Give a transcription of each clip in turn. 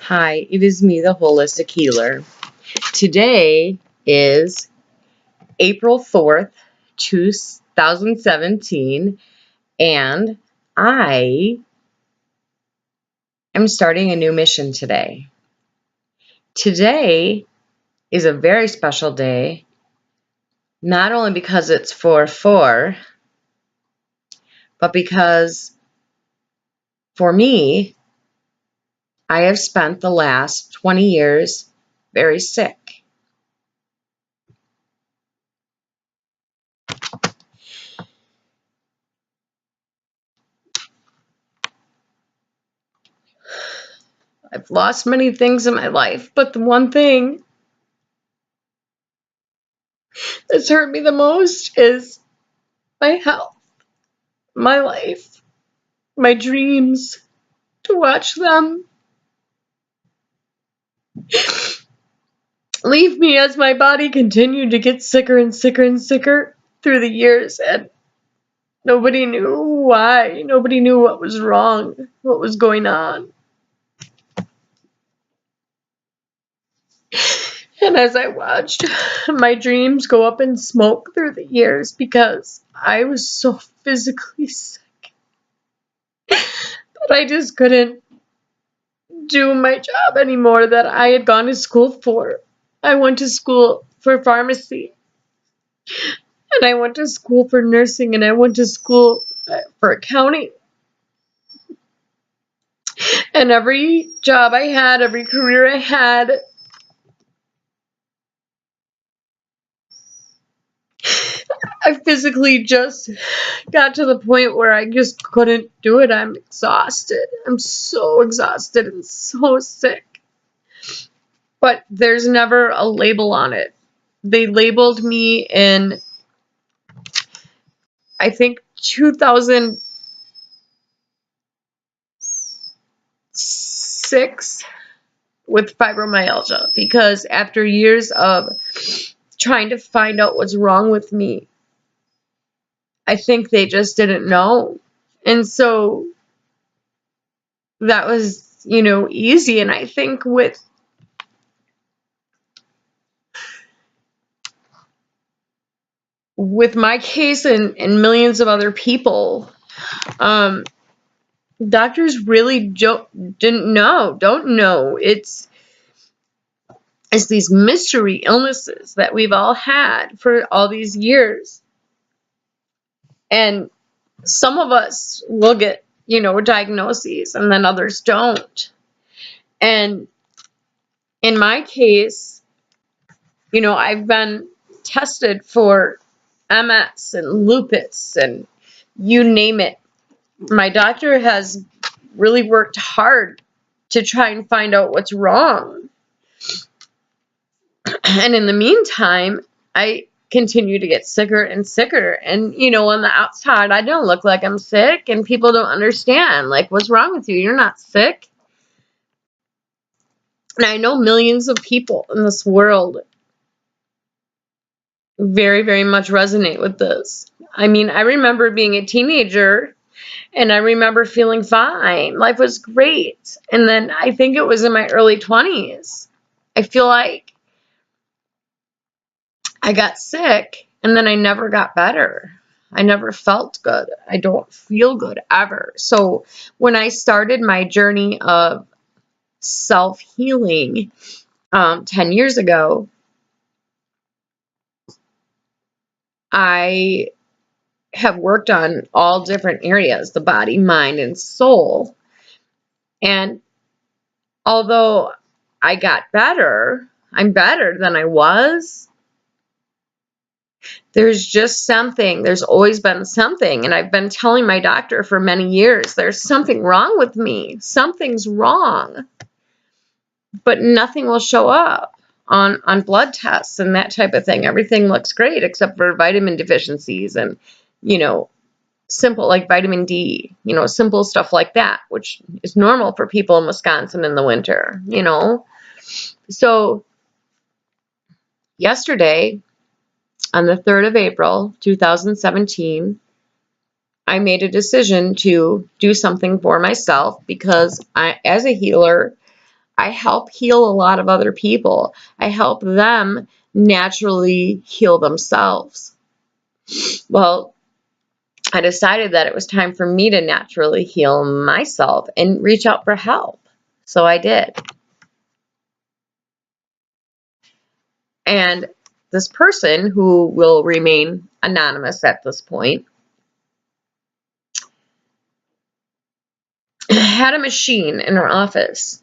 Hi, it is me, the Holistic Healer. Today is April 4th, 2017, and I am starting a new mission today. Today is a very special day, not only because it's 4/4, but because for me, I have spent the last 20 years very sick. I've lost many things in my life, but the one thing that's hurt me the most is my health, my life, my dreams. To watch them leave me as my body continued to get sicker and sicker and sicker through the years, and nobody knew why. Nobody knew what was wrong, what was going on. And as I watched my dreams go up in smoke through the years because I was so physically sick that I just couldn't do my job anymore that I had gone to school for. I went to school for pharmacy, and I went to school for nursing, and I went to school for accounting. And every job I had, every career I had, I physically just got to the point where I just couldn't do it. I'm exhausted. I'm so exhausted and so sick. But there's never a label on it. They labeled me in, I think, 2006 with fibromyalgia, because after years of trying to find out what's wrong with me, I think they just didn't know. And so that was, easy. And I think with my case and millions of other people, doctors really don't know. It's these mystery illnesses that we've all had for all these years. And some of us will get, diagnoses, and then others don't. And in my case, I've been tested for MS and lupus and you name it. My doctor has really worked hard to try and find out what's wrong. And in the meantime, I continue to get sicker and sicker. And, on the outside, I don't look like I'm sick, and people don't understand, like, what's wrong with you? You're not sick. And I know millions of people in this world very, very much resonate with this. I mean, I remember being a teenager, and I remember feeling fine. Life was great. And then I think it was in my early 20s. I feel like I got sick, and then I never got better. I never felt good. I don't feel good ever. So when I started my journey of self-healing 10 years ago, I have worked on all different areas, the body, mind, and soul. And although I got better, I'm better than I was, there's just something. There's always been something. And I've been telling my doctor for many years, there's something wrong with me. Something's wrong. But nothing will show up on blood tests and that type of thing. Everything looks great except for vitamin deficiencies and, simple like vitamin D, simple stuff like that, which is normal for people in Wisconsin in the winter, So yesterday, on the 3rd of April, 2017, I made a decision to do something for myself because as a healer, I help heal a lot of other people. I help them naturally heal themselves. Well, I decided that it was time for me to naturally heal myself and reach out for help. So I did. And this person, who will remain anonymous at this point, had a machine in her office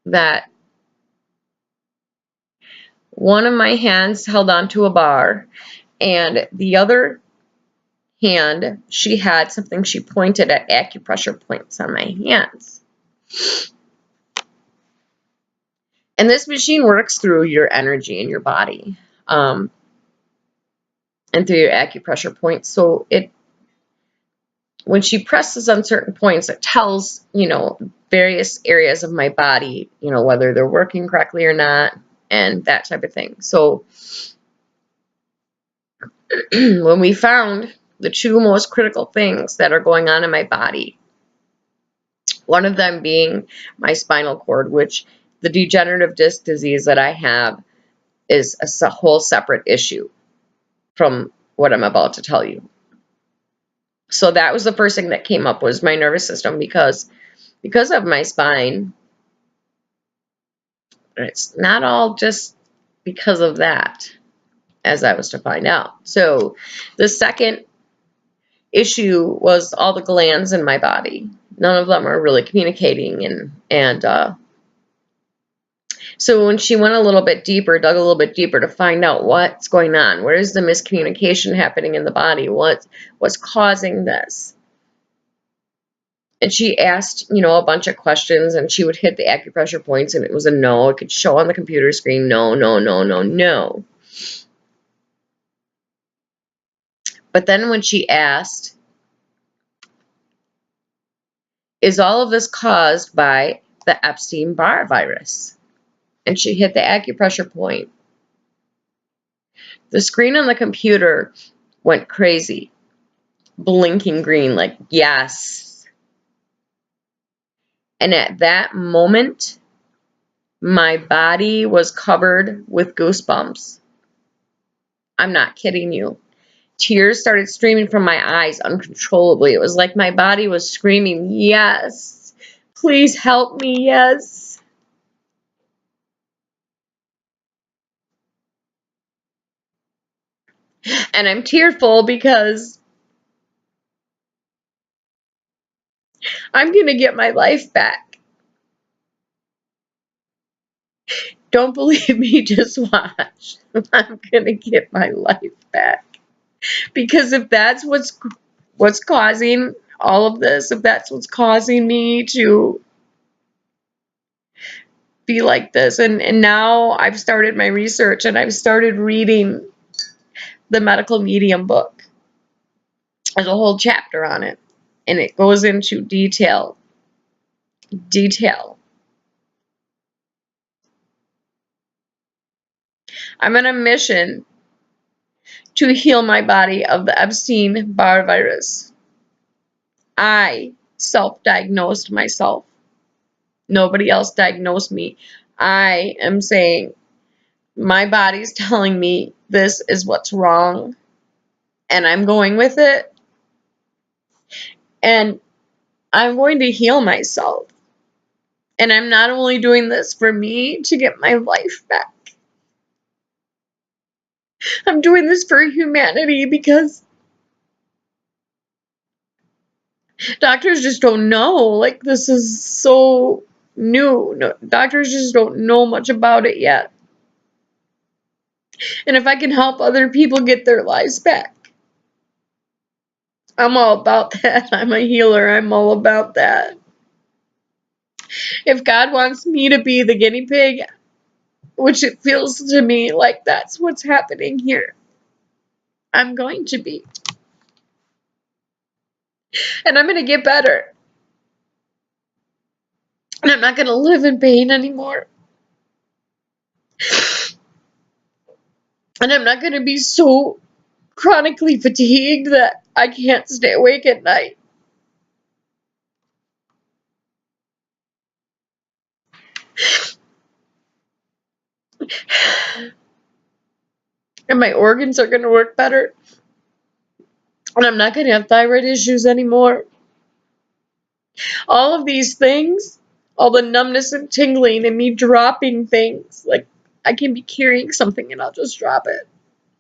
that one of my hands held onto a bar, and the other hand, she had something she pointed at acupressure points on my hands. And this machine works through your energy in your body, and through your acupressure points. So when she presses on certain points, it tells, various areas of my body, whether they're working correctly or not, and that type of thing. So when we found the two most critical things that are going on in my body, one of them being my spinal cord, which the degenerative disc disease that I have is a whole separate issue from what I'm about to tell you. So that was the first thing that came up, was my nervous system, because of my spine. It's not all just because of that, as I was to find out. So the second issue was all the glands in my body. None of them are really communicating, and so when she went a little bit deeper, dug a little bit deeper to find out what's going on, where is the miscommunication happening in the body, what's causing this, and she asked, a bunch of questions, and she would hit the acupressure points, and it was a no. It could show on the computer screen, no, no, no, no, no. But then when she asked, is all of this caused by the Epstein Barr virus? And she hit the acupressure point. The screen on the computer went crazy, blinking green, like, yes. And at that moment, my body was covered with goosebumps. I'm not kidding you. Tears started streaming from my eyes uncontrollably. It was like my body was screaming, yes, please help me, yes. And I'm tearful because I'm going to get my life back. Don't believe me, just watch. I'm going to get my life back. Because if that's what's causing all of this, if that's what's causing me to be like this, and now I've started my research and I've started reading the medical medium book. There's a whole chapter on it, and it goes into detail. I'm on a mission to heal my body of the Epstein Barr virus. I self-diagnosed myself. Nobody else diagnosed me. I am saying my body's telling me this is what's wrong, and I'm going with it, and I'm going to heal myself. And I'm not only doing this for me to get my life back, I'm doing this for humanity, because doctors just don't know. Like, this is so new. No, doctors just don't know much about it yet. And if I can help other people get their lives back, I'm all about that. I'm a healer. I'm all about that. If God wants me to be the guinea pig, which it feels to me like that's what's happening here, I'm going to be. And I'm going to get better. And I'm not going to live in pain anymore. And I'm not going to be so chronically fatigued that I can't stay awake at night. And my organs are going to work better. And I'm not going to have thyroid issues anymore. All of these things, all the numbness and tingling and me dropping things, like I can be carrying something and I'll just drop it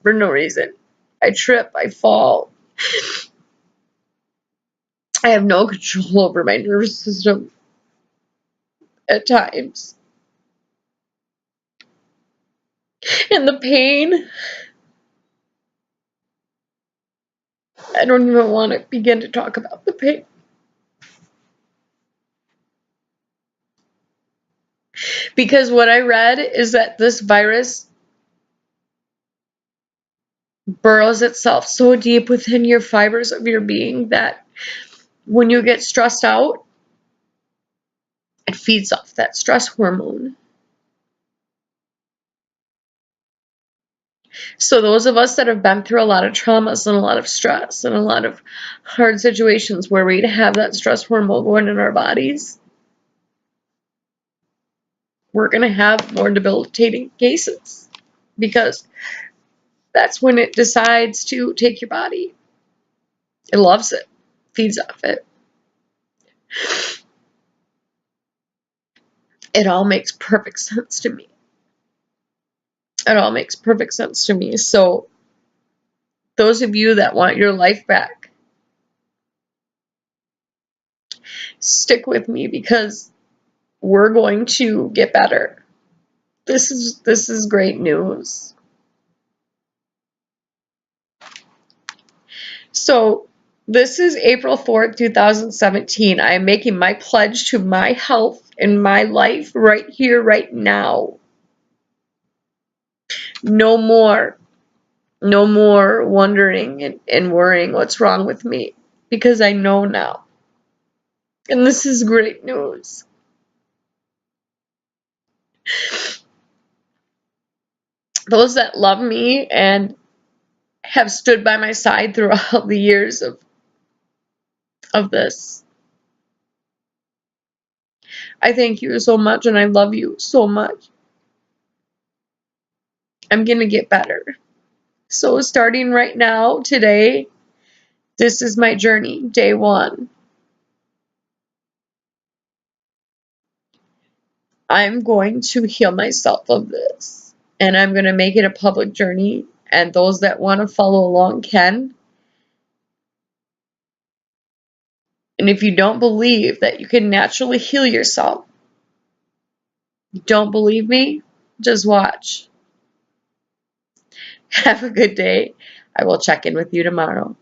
for no reason. I trip, I fall. I have no control over my nervous system at times. And the pain, I don't even want to begin to talk about the pain. Because what I read is that this virus burrows itself so deep within your fibers of your being that when you get stressed out, it feeds off that stress hormone. So those of us that have been through a lot of traumas and a lot of stress and a lot of hard situations where we have that stress hormone going in our bodies, we're going to have more debilitating cases because that's when it decides to take your body. It loves it, feeds off it. It all makes perfect sense to me. It all makes perfect sense to me. So those of you that want your life back, stick with me because we're going to get better. This is great news. So this is April 4th, 2017. I am making my pledge to my health and my life right here, right now. No more. No more wondering and worrying what's wrong with me because I know now. And this is great news. Those that love me and have stood by my side throughout the years of this, I thank you so much and I love you so much. I'm going to get better. So starting right now, today, this is my journey, day 1. I'm going to heal myself of this. And I'm going to make it a public journey. And those that want to follow along can. And if you don't believe that you can naturally heal yourself, don't believe me, just watch. Have a good day. I will check in with you tomorrow.